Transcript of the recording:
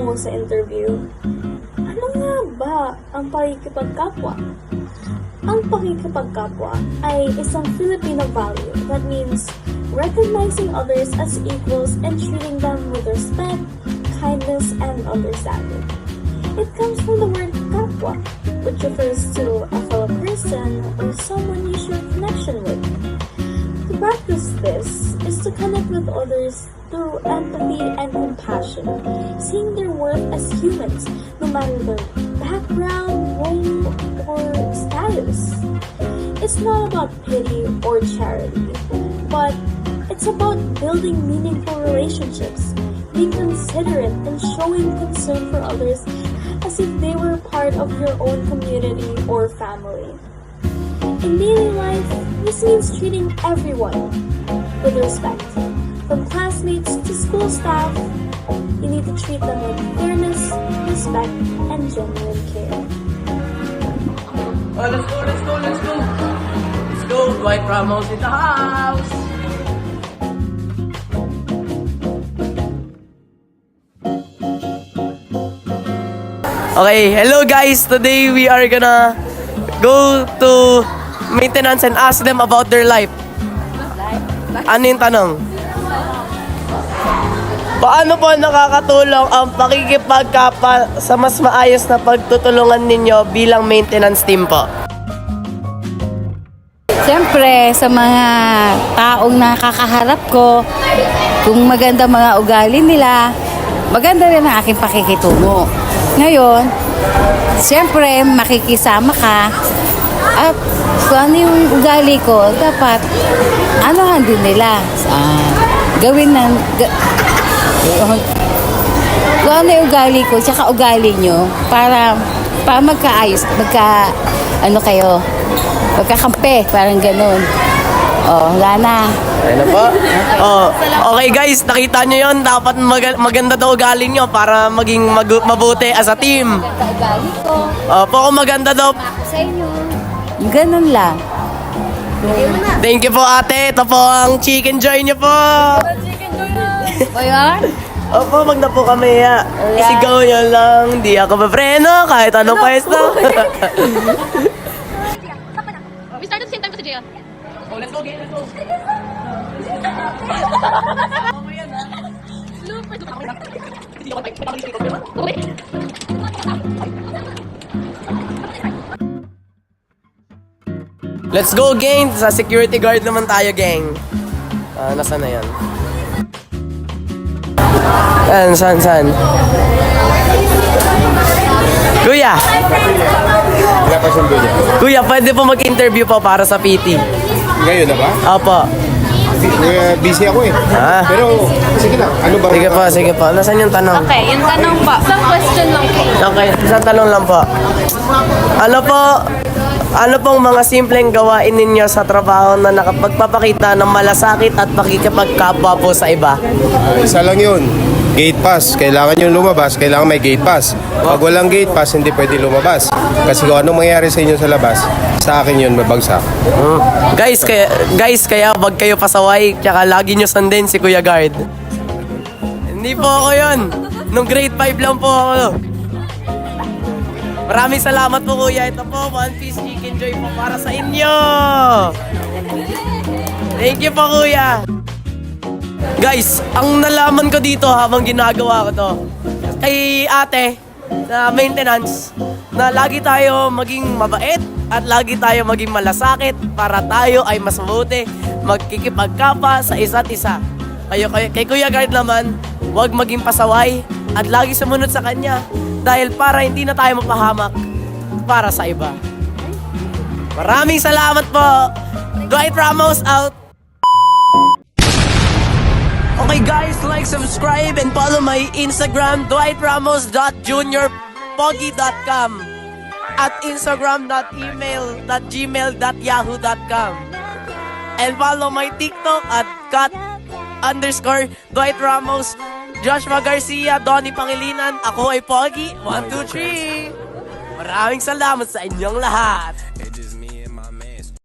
mo sa interview, ano nga ba ang pakikipagkapwa? Ang pakikipagkapwa ay isang Filipino value that means recognizing others as equals and treating them with respect, kindness, and understanding. It comes from the word kapwa, which refers to a fellow person or someone you share connection with. To practice this is to connect with others through empathy and compassion, seeing their worth as humans, no matter their background, role, or status. It's not about pity or charity, but it's about building meaningful relationships, being considerate and showing concern for others as if they were part of your own community or family. In daily life, this means treating everyone with respect. From classmates to school staff, you need to treat them with fairness, respect, and genuine care. Oh, let's go. Let's go, Dwight Ramos in the house. Okay, hello guys. Today we are gonna go to maintenance and ask them about their life. Ano yung tanong? Paano po nakakatulong ang pakikipagkapwa sa mas maayos na pagtutulungan ninyo bilang maintenance team po? Siyempre, sa mga taong nakakaharap ko, kung maganda mga ugali nila, maganda rin ang aking pakikitungo. Ngayon, siyempre, makikisama ka at kung ano yung ugali ko, dapat anuhan din nila. Gawin ng... kung ano yung ugali ko, tsaka ugali nyo, para magkaayos, magkakampi, parang ganun. Wala na. Ano po? Okay guys, nakita nyo yun. Dapat maganda daw ugali nyo para maging mabuti as a team. Maganda ugali ko. Kung maganda daw. Ako sa inyo. Ganun lang. Thank you po ate. Ito po ang chicken joy nyo po. O yan? Opo, wag na po kami ya. Isigaw nyo lang. Di ako mapreno kahit anong pwesto. We start at the same time kasi Jaya. Oh, let's go, let's go. Let's go, gang! Sa security guard naman tayo, gang. Nasaan na yan? Saan? Kuya! Kuya, pwede po mag-interview po para sa PT. Ngayon na ba? Opo. Busy ako eh. Pero, sige lang. Ano ba? Sige po. Nasaan yung tanong? Okay, yung tanong po. Isang question lang po. Okay, isang tanong lang po. Ano pong mga simpleng gawain ninyo sa trabaho na nakapagpapakita ng malasakit at pakikipagkapwa po sa iba? Isa lang yun. Gate pass. Kailangan yung lumabas, kailangan may gate pass. Pag walang gate pass, hindi pwede lumabas. Kasi kung anong mangyari sa inyo sa labas, sa akin yun mabagsak. Guys, kaya wag kayo pasaway, tsaka lagi nyo sundin si Kuya Guard. Hindi po ako yun. Nung grade 5 lang po ako. Maraming salamat po kuya. Ito po, One Piece Chicken Joy po para sa inyo. Thank you po kuya. Guys, ang nalaman ko dito habang ginagawa ko to, kay ate na maintenance, na lagi tayo maging mabait at lagi tayo maging malasakit para tayo ay mas mabuti magkikipagkapwa sa isa't isa. Kay Kuya Guard naman, huwag maging pasaway at lagi sumunod sa kanya dahil para hindi na tayo mapahamak para sa iba. Maraming salamat po. Dwight Ramos out. Okay guys, like, subscribe, and follow my Instagram, dwightramos.juniorpogi.com at instagram.email.gmail.yahoo.com, and follow my TikTok at @Dwight Ramos, Joshua Garcia, Donnie Pangilinan, ako ay Pogi, 1, 2, 3. Maraming salamat sa inyong lahat.